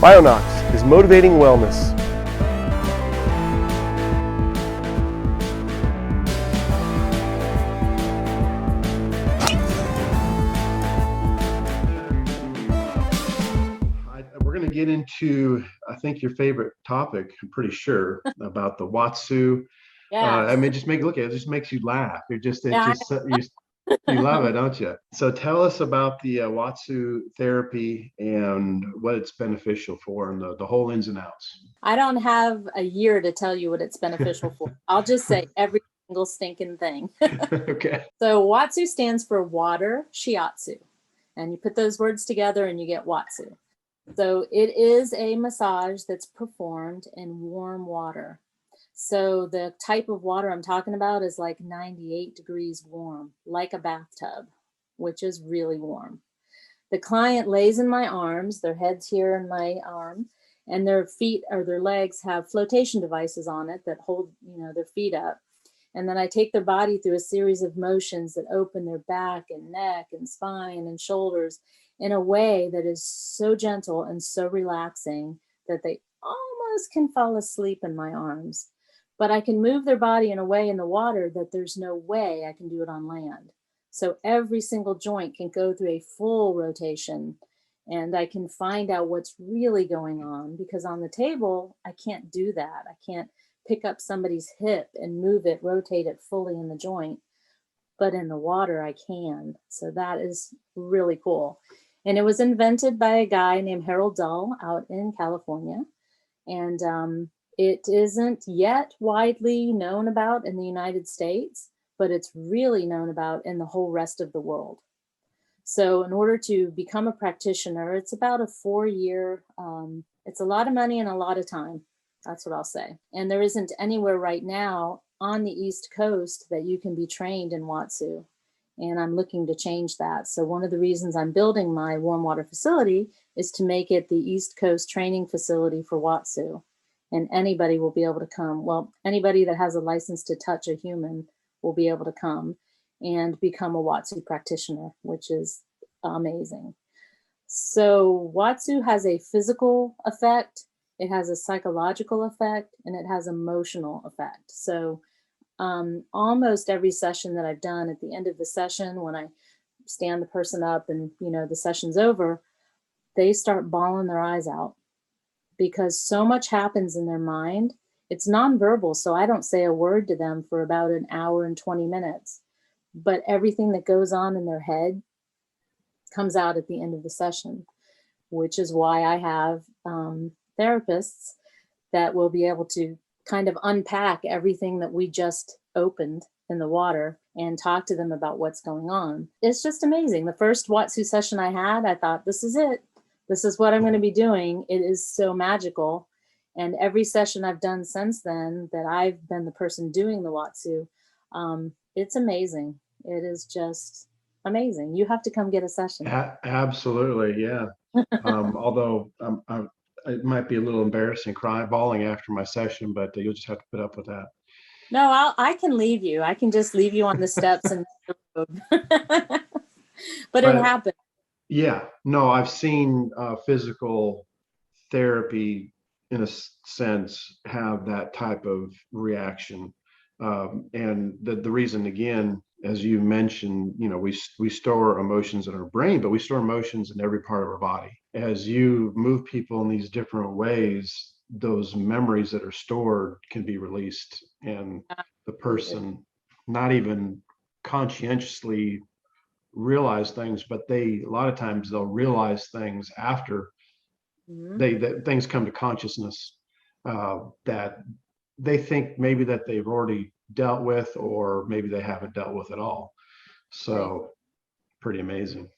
Bionox is motivating wellness. We're going to get into, I think, your favorite topic, I'm pretty sure, about the WATSU. Yeah. I mean, just make look at it, it just makes you laugh. Yeah. You love it, don't you? So tell us about the WATSU therapy and what it's beneficial for, and the whole ins and outs. I don't have a year to tell you what it's beneficial for. I'll just say every single stinking thing. Okay. So WATSU stands for water shiatsu. And you put those words together and you get WATSU. So it is a massage that's performed in warm water. So the type of water I'm talking about is like 98 degrees warm, like a bathtub, which is really warm. The client lays in my arms, their head's here in my arm, and their feet or their legs have flotation devices on it that hold, their feet up. And then I take their body through a series of motions that open their back and neck and spine and shoulders in a way that is so gentle and so relaxing that they almost can fall asleep in my arms. But I can move their body in a way in the water that there's no way I can do it on land. So every single joint can go through a full rotation, and I can find out what's really going on, because on the table, I can't do that. I can't pick up somebody's hip and move it, rotate it fully in the joint, but in the water I can. So that is really cool. And it was invented by a guy named Carroll out in California. And it isn't yet widely known about in the United States, but it's really known about in the whole rest of the world. So in order to become a practitioner, it's about a 4-year, it's a lot of money and a lot of time. That's what I'll say. And there isn't anywhere right now on the East Coast that you can be trained in WATSU. And I'm looking to change that. So one of the reasons I'm building my warm water facility is to make it the East Coast training facility for WATSU. And anybody will be able to come. Well, anybody that has a license to touch a human will be able to come and become a WATSU practitioner, which is amazing. So WATSU has a physical effect, it has a psychological effect, and it has emotional effect. So almost every session that I've done, at the end of the session, when I stand the person up and the session's over, they start bawling their eyes out, because so much happens in their mind. It's nonverbal, so I don't say a word to them for about an hour and 20 minutes. But everything that goes on in their head comes out at the end of the session, which is why I have therapists that will be able to kind of unpack everything that we just opened in the water and talk to them about what's going on. It's just amazing. The first WATSU session I had, I thought, this is it. This is what I'm going to be doing. It is so magical. And every session I've done since then that I've been the person doing the WATSU, it's amazing. It is just amazing. You have to come get a session. Absolutely, yeah. Although it might be a little embarrassing bawling after my session, but you'll just have to put up with that. No, I can leave you. I can just leave you on the steps and but it happened. Yeah, no, I've seen physical therapy, in a sense, have that type of reaction. And the reason, again, as you mentioned, we store emotions in our brain, but we store emotions in every part of our body. As you move people in these different ways, those memories that are stored can be released, and the person not even conscientiously realize things, but a lot of times they'll realize things after that things come to consciousness that they think maybe that they've already dealt with, or maybe they haven't dealt with at all. So pretty amazing.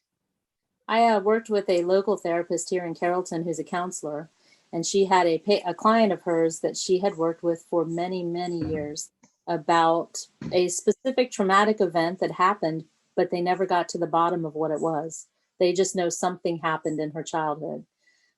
I worked with a local therapist here in Carrollton who's a counselor, and she had a client of hers that she had worked with for many, many years about a specific traumatic event that happened, but they never got to the bottom of what it was. They just know something happened in her childhood.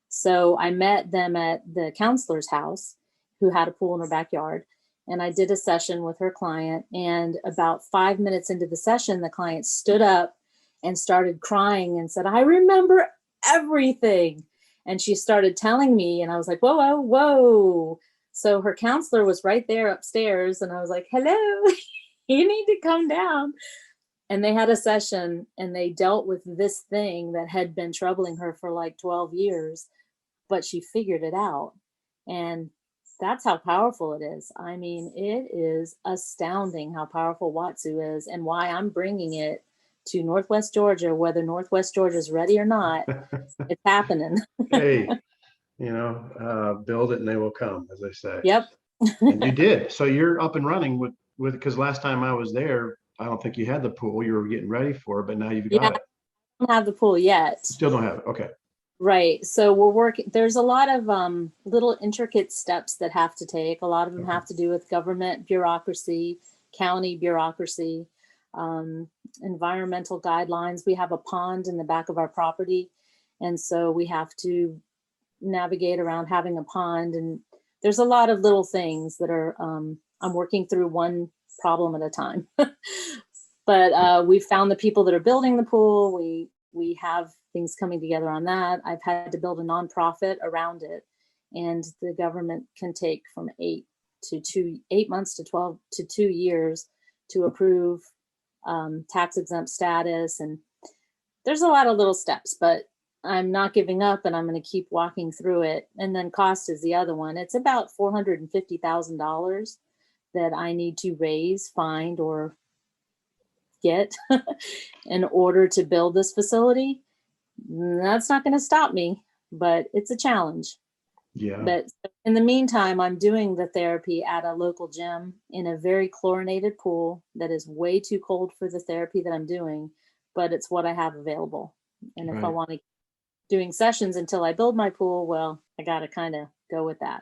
So I met them at the counselor's house, who had a pool in her backyard. And I did a session with her client. And about 5 minutes into the session, the client stood up and started crying and said, I remember everything. And she started telling me, and I was like, whoa, whoa, whoa. So her counselor was right there upstairs, and I was like, hello, you need to come down. And they had a session, and they dealt with this thing that had been troubling her for like 12 years, but she figured it out. And that's how powerful it is. I mean, it is astounding how powerful WATSU is, and why I'm bringing it to Northwest Georgia, whether Northwest Georgia is ready or not. It's happening. Hey, build it and they will come, as they say. Yep. And you did. So you're up and running with because last time I was there, I don't think you had the pool. You were getting ready for it, but now you've got Yeah, it. I don't have the pool yet. Still don't have it. Okay. Right. So we're working. There's a lot of little intricate steps that have to take. A lot of them have to do with government bureaucracy, county bureaucracy, environmental guidelines. We have a pond in the back of our property, and so we have to navigate around having a pond. And there's a lot of little things that are I'm working through one problem at a time. But we found the people that are building the pool. We have things coming together on that. I've had to build a nonprofit around it, and the government can take from 8 months to 12 to 2 years to approve tax exempt status. And there's a lot of little steps, but I'm not giving up, and I'm going to keep walking through it. And then cost is the other one. It's about $450,000 that I need to raise, find, or get in order to build this facility. That's not going to stop me, but it's a challenge. Yeah. But in the meantime, I'm doing the therapy at a local gym in a very chlorinated pool that is way too cold for the therapy that I'm doing, but it's what I have available. And if I want to doing sessions until I build my pool, well, I got to kind of go with that.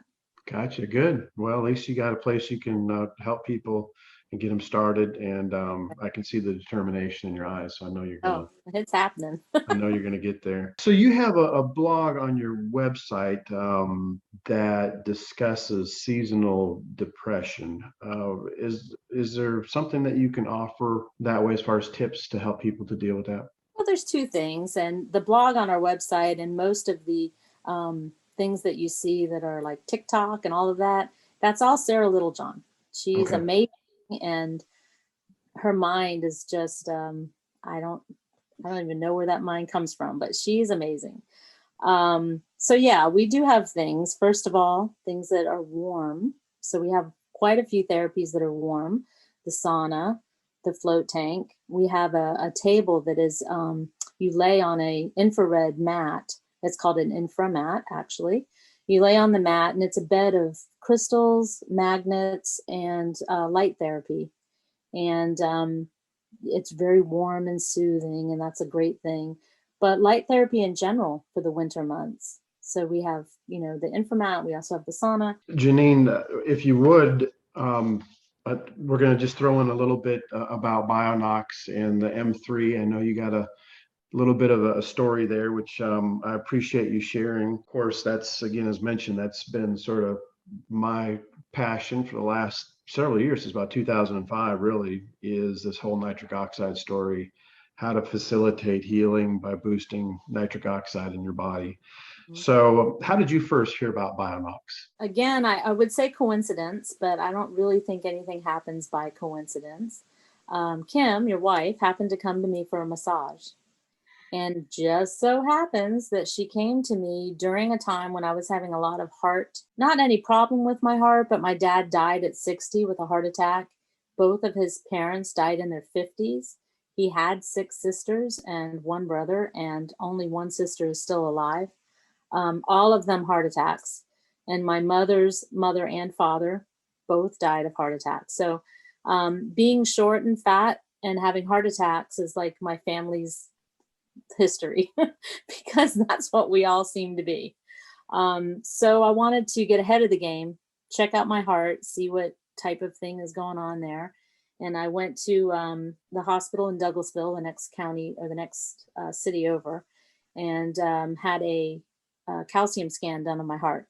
Gotcha. Good. Well, at least you got a place you can help people and get them started. And I can see the determination in your eyes. So I know you're going to. Oh, it's happening. I know you're going to get there. So you have a blog on your website that discusses seasonal depression. Is there something that you can offer that way as far as tips to help people to deal with that? Well, there's two things, and the blog on our website and most of the things that you see that are like TikTok and all of that, that's all Sarah Littlejohn. She's amazing, and her mind is just I don't even know where that mind comes from, but she's amazing. So yeah, we do have things. First of all, things that are warm. So we have quite a few therapies that are warm. The sauna, the float tank. We have a table that is you lay on a infrared mat. It's called an inframat, actually. You lay on the mat, and it's a bed of crystals, magnets, and light therapy. And it's very warm and soothing, and that's a great thing. But light therapy in general for the winter months. So we have, the inframat. We also have the sauna. Janine, if you would, we're going to just throw in a little bit about Bionox and the M3. I know you got a little bit of a story there, which I appreciate you sharing. Of course, that's, again, as mentioned, that's been sort of my passion for the last several years, since about 2005, really, is this whole nitric oxide story, how to facilitate healing by boosting nitric oxide in your body. So how did you first hear about Bionox? Again, I would say coincidence, but I don't really think anything happens by coincidence. Kim, your wife, happened to come to me for a massage. And just so happens that she came to me during a time when I was having a lot of not any problem with my heart, but my dad died at 60 with a heart attack. Both of his parents died in their 50s. He had 6 sisters and 1 brother, and only 1 sister is still alive. All of them heart attacks. And my mother's mother and father both died of heart attacks. So being short and fat and having heart attacks is like my family's history because that's what we all seem to be. So I wanted to get ahead of the game, check out my heart, see what type of thing is going on there. And I went to the hospital in Douglasville, the next county or the next city over, and had a calcium scan done on my heart.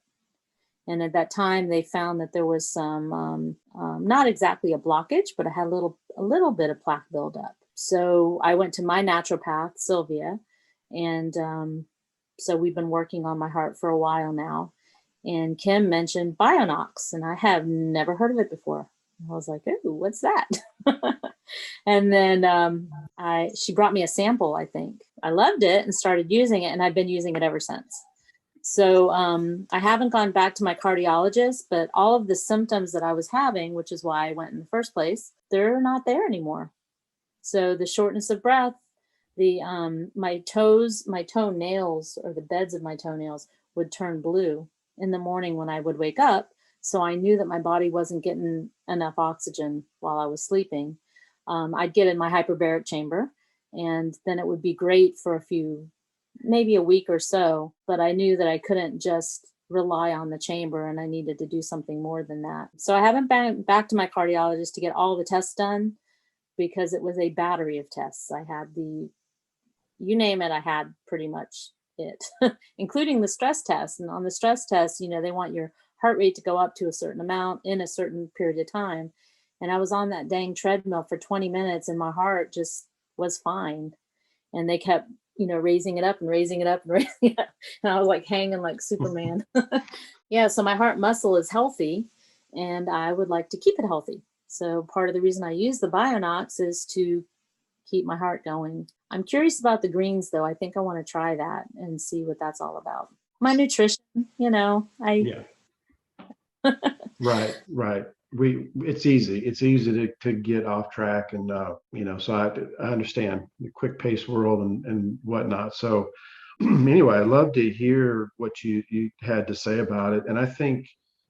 And at that time, they found that there was some, not exactly a blockage, but I had a little bit of plaque buildup. So I went to my naturopath, Sylvia, and So we've been working on my heart for a while now. And Kim mentioned Bionox, and I have never heard of it before. I was like, "Ooh, what's that?" And then she brought me a sample, I think. I loved it and started using it, and I've been using it ever since. So I haven't gone back to my cardiologist, but all of the symptoms that I was having, which is why I went in the first place, they're not there anymore. So the shortness of breath, the my toenails, or the beds of my toenails would turn blue in the morning when I would wake up. So I knew that my body wasn't getting enough oxygen while I was sleeping. I'd get in my hyperbaric chamber, and then it would be great for maybe a week or so, but I knew that I couldn't just rely on the chamber, and I needed to do something more than that. So I haven't been back to my cardiologist to get all the tests done, because it was a battery of tests. I had you name it, I had pretty much it, including the stress test. And on the stress test, they want your heart rate to go up to a certain amount in a certain period of time. And I was on that dang treadmill for 20 minutes and my heart just was fine. And they kept, raising it up and raising it up and raising it up. And I was like hanging like Superman. Yeah. So my heart muscle is healthy and I would like to keep it healthy. So part of the reason I use the Bionox is to keep my heart going. I'm curious about the greens, though. I think I want to try that and see what that's all about. My nutrition, Yeah. Right. It's easy to get off track, and so I understand the quick pace world and whatnot. So anyway, I'd love to hear what you had to say about it. And I think,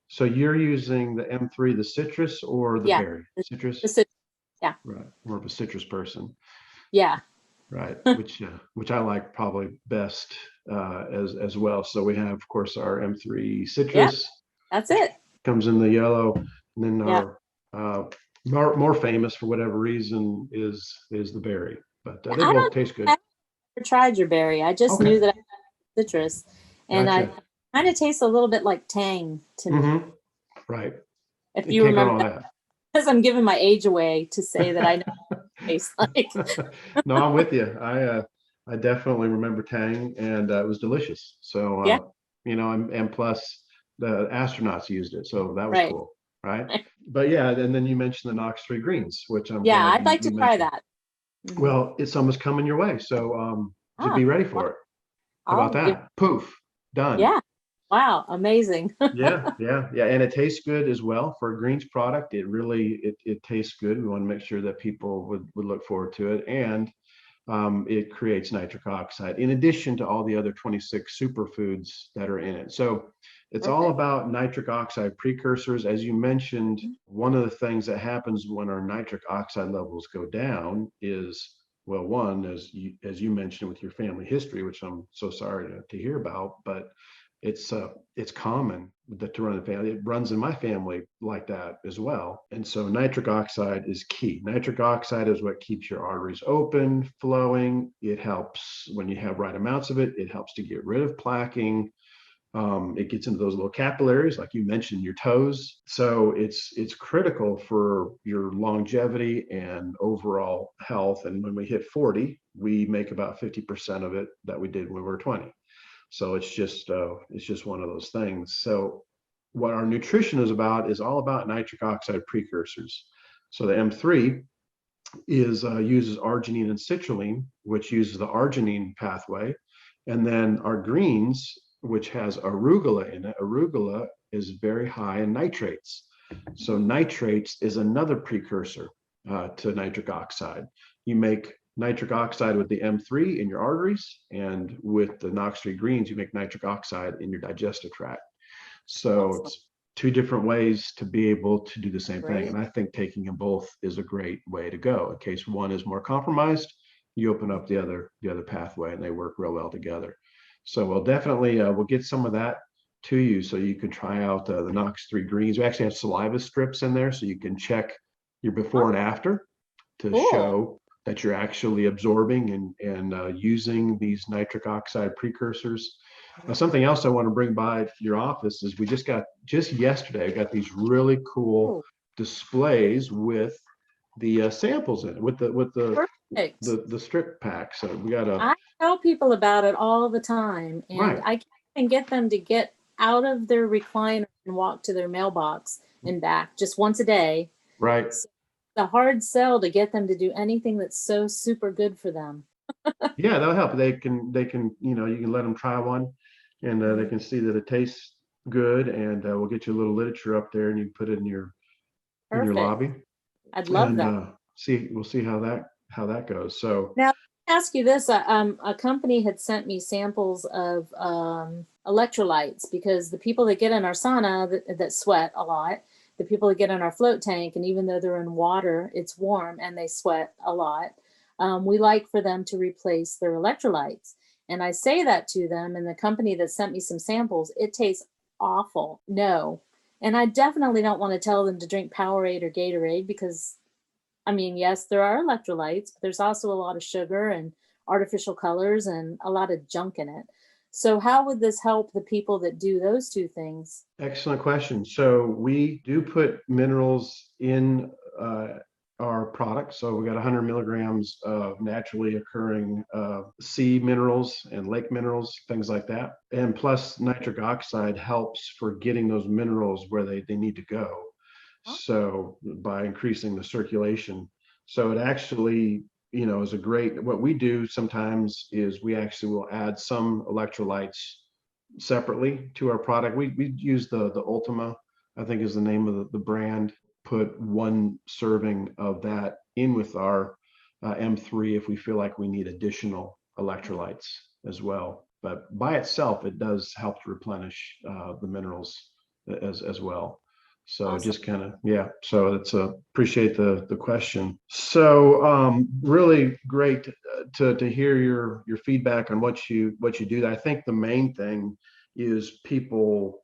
so you're using the M3, the citrus or the berry? Citrus? The citrus. Yeah. Right. More of a citrus person. Yeah. Right. Which I like probably best as well. So we have, of course, our M3 citrus. Yep. That's it. Comes in the yellow, and then our more famous for whatever reason is the berry. But they both taste good. I never tried your berry. I just knew that I had citrus, and Gotcha. I kind of tastes a little bit like tang to me. Right. If you remember that. Because I'm giving my age away to say that I know what it tastes like. No, I'm with you. I definitely remember tang, and it was delicious. So and plus the astronauts used it, so that was cool, right? But yeah, and then you mentioned the Knox 3 greens, which I'd like to try that. Well, it's almost coming your way, so to be ready for it. How about that? Poof, done. Yeah. Wow, amazing. yeah, and it tastes good as well for a greens product. It really it tastes good. We want to make sure that people would look forward to it, and it creates nitric oxide in addition to all the other 26 superfoods that are in it. So it's all about nitric oxide precursors. As you mentioned, one of the things that happens when our nitric oxide levels go down is, well, one, as you mentioned with your family history, which I'm so sorry to hear about, but it's common to run in the family. It runs in my family like that as well. And so nitric oxide is key. Nitric oxide is what keeps your arteries open, flowing. It helps when you have right amounts of it. It helps to get rid of plaquing. It gets into those little capillaries, like you mentioned, your toes. So it's critical for your longevity and overall health. And when we hit 40, we make about 50% of it that we did when we were 20. So it's just one of those things. So what our nutrition is all about nitric oxide precursors. So the M3 uses arginine and citrulline, which uses the arginine pathway. And then our greens, which has arugula in it. Arugula is very high in nitrates. So nitrates is another precursor to nitric oxide. You make nitric oxide with the M3 in your arteries, and with the Knox 3 greens, you make nitric oxide in your digestive tract. So it's two different ways to be able to do the same thing. And I think taking them both is a great way to go. In case one is more compromised, you open up the other pathway, and they work real well together. So we'll definitely we'll get some of that to you, so you can try out the Knox 3 greens. We actually have saliva strips in there, so you can check your before and after to show that you're actually absorbing and using these nitric oxide precursors. Something else I want to bring by your office is we just yesterday, I got these really cool displays with the samples in it, with the strip pack. So we got I tell people about it all the time, and Right. I can't even get them to get out of their recliner and walk to their mailbox and back just once a day. Right. So it's a hard sell to get them to do anything that's so super good for them. Yeah, that'll help. They can, you can let them try one, and they can see that it tastes good, and we'll get you a little literature up there, and you can put it in your Perfect. lobby, I'd love and that. we'll see how that goes. So Now, let me ask you this. A company had sent me samples of electrolytes, because the people that get in our sauna that sweat a lot, the people that get in our float tank, and even though they're in water, it's warm and they sweat a lot, we like for them to replace their electrolytes. And I say that to them, and the company that sent me some samples, it tastes awful. No. And I definitely don't want to tell them to drink Powerade or Gatorade, because I mean, yes, there are electrolytes, but there's also a lot of sugar and artificial colors and a lot of junk in it. So how would this help the people that do those two things? excellent question. So we do put minerals in our product. So we got 100 milligrams of naturally occurring sea minerals and lake minerals, things like that. And plus nitric oxide helps for getting those minerals where they need to go. So by increasing the circulation. So it actually, is a great, what we do sometimes is we actually will add some electrolytes separately to our product. We use the Ultima, I think is the name of the brand. Put one serving of that in with our M3 if we feel like we need additional electrolytes as well. But by itself, it does help to replenish the minerals as well. So Awesome. just kind of, yeah. So it's appreciate the question. So really great to hear your feedback on what you do. I think the main thing is people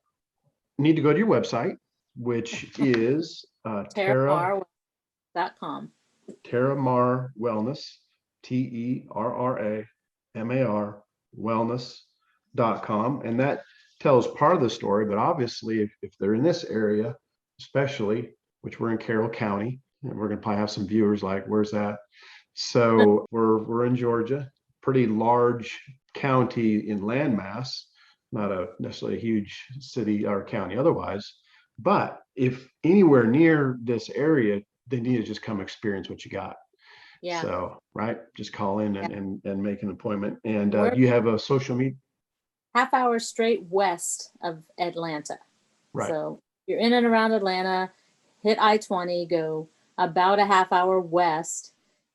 need to go to your website, which is TerraMar.com. TerraMar Wellness, TerraMar Wellness.com. And that tells part of the story, but obviously if they're in this area, especially, which we're in Carroll County, and we're going to probably have some viewers like, where's that? So we're in Georgia, pretty large county in landmass, not necessarily a huge city or county otherwise. But if anywhere near this area, they need to just come experience what you got. Yeah. So, right, just call in Yeah. and make an appointment. And We're do you have a social media? half hour straight west of Atlanta. Right. So you're in and around Atlanta, hit I-20, go about a half hour west,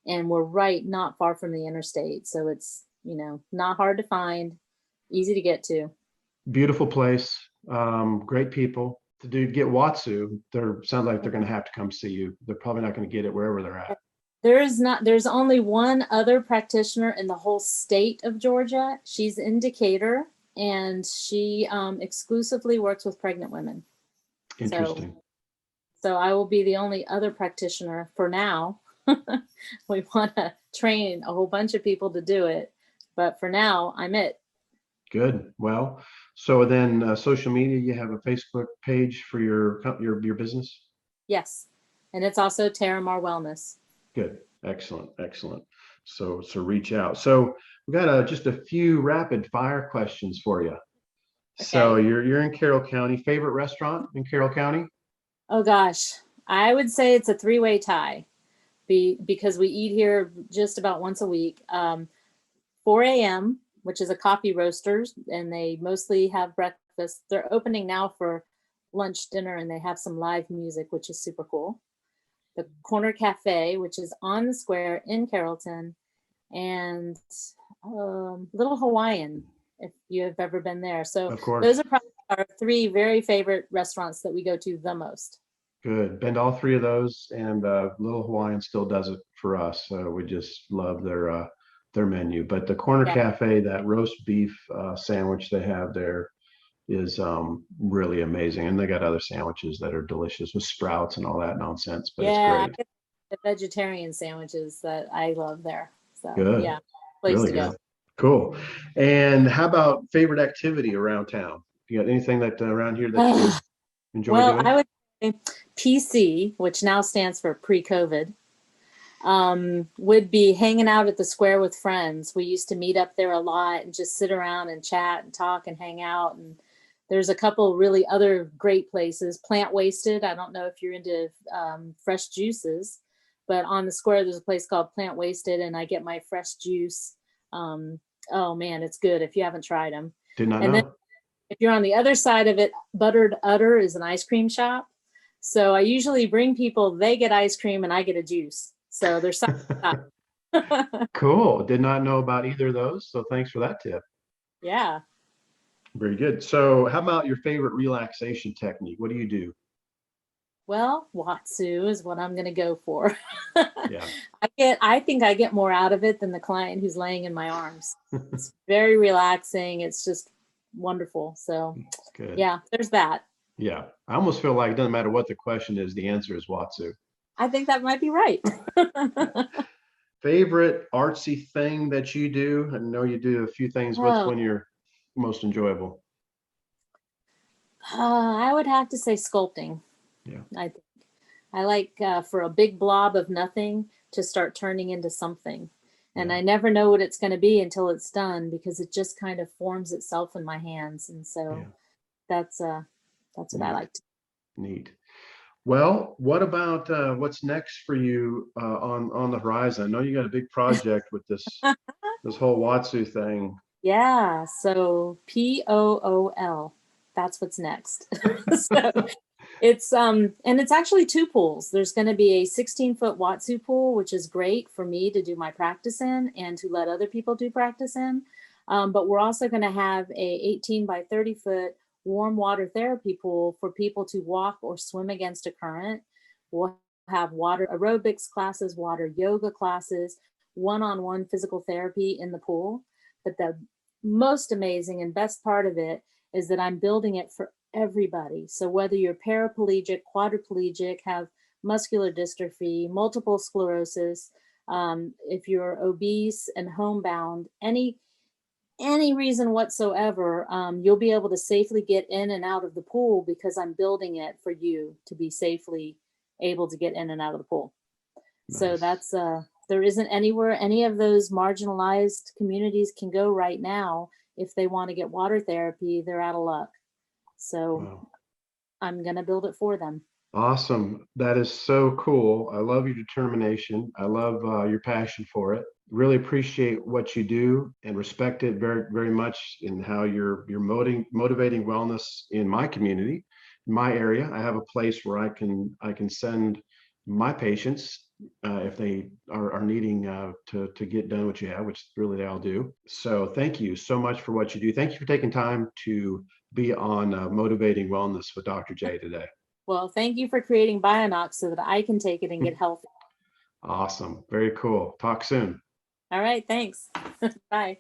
and we're right not far from the interstate. So it's, not hard to find, easy to get to. Beautiful place, great people. To get WATSU, sounds like they're going to have to come see you. They're probably not going to get it wherever they're at. There's only one other practitioner in the whole state of Georgia. She's in Decatur, and she exclusively works with pregnant women. Interesting. So I will be the only other practitioner for now. We want to train a whole bunch of people to do it, but for now, I'm it. Good. Well, so then social media, you have a Facebook page for your business? Yes. And it's also TerraMar Wellness. Good. Excellent. So reach out. So we got just a few rapid fire questions for you. So Okay. you're in Carroll County. Favorite restaurant in Carroll County? Oh gosh, I would say it's a three-way tie, because we eat here just about once a week. 4 a.m., which is a coffee roasters, and they mostly have breakfast. They're opening now for lunch, dinner, and they have some live music, which is super cool. The Corner Cafe, which is on the square in Carrollton, and Little Hawaiian, if you have ever been there. So Of course. those are probably our three very favorite restaurants that we go to the most. Good. Been to all three of those, and Little Hawaiian still does it for us. We just love their menu. But the Corner Cafe, that roast beef sandwich they have there is really amazing, and they got other sandwiches that are delicious with sprouts and all that nonsense. But it's great. The vegetarian sandwiches that I love there. So Good. place Really to go. good. Cool. And how about favorite activity around town? You got anything that around here that you enjoy doing? I would say PC, which now stands for pre-COVID. would be hanging out at the square with friends. We used to meet up there a lot and just sit around and chat and talk and hang out. And there's a couple really other great places. Plant Wasted. I don't know if you're into fresh juices, but on the square, there's a place called Plant Wasted, and I get my fresh juice. Oh man, it's good if you haven't tried them. Did not And then know. if you're on the other side of it, Buttered Udder is an ice cream shop. So I usually bring people, they get ice cream and I get a juice. So there's something. Cool. Did not know about either of those. So thanks for that tip. Yeah. Very good. So how about your favorite relaxation technique? What do you do? Well, WATSU is what I'm going to go for. Yeah. I think I get more out of it than the client who's laying in my arms. It's very relaxing. It's just wonderful. So Good. yeah, there's that. Yeah. I almost feel like it doesn't matter what the question is, the answer is Watsu. I think that might be right. Favorite artsy thing that you do? I know you do a few things. What's Oh, one you're most enjoyable? I would have to say sculpting. Yeah. I think I like for a big blob of nothing to start turning into something. And Yeah. I never know what it's going to be until it's done because it just kind of forms itself in my hands. And so Yeah. that's what I Neat. like to. Neat. Well, what about what's next for you on the horizon? I know you got a big project with this whole Watsu thing. Yeah, so POOL. That's what's next. So it's and it's actually two pools. There's going to be a 16-foot Watsu pool, which is great for me to do my practice in and to let other people do practice in. But we're also going to have a 18 by 30-foot warm water therapy pool for people to walk or swim against a current. We'll have water aerobics classes, water yoga classes, one-on-one physical therapy in the pool. But the most amazing and best part of it is that I'm building it for everybody. So whether you're paraplegic, quadriplegic, have muscular dystrophy, multiple sclerosis, if you're obese and homebound, any reason whatsoever, you'll be able to safely get in and out of the pool because I'm building it for you to be safely able to get in and out of the pool. So Nice. that's there isn't anywhere any of those marginalized communities can go right now if they want to get water therapy. They're out of luck. So Wow. I'm gonna build it for them. Awesome. That is so cool. I love your determination. I love your passion for it. Really appreciate what you do and respect it very, very much in how you're motivating wellness in my community, in my area. I have a place where I can send my patients if they are needing to get done what you have, which really they all do. So thank you so much for what you do. Thank you for taking time to be on Motivating Wellness with Dr. J today. Well, thank you for creating Bionox so that I can take it and get healthy. Awesome. Very cool. Talk soon. All right, thanks. Bye.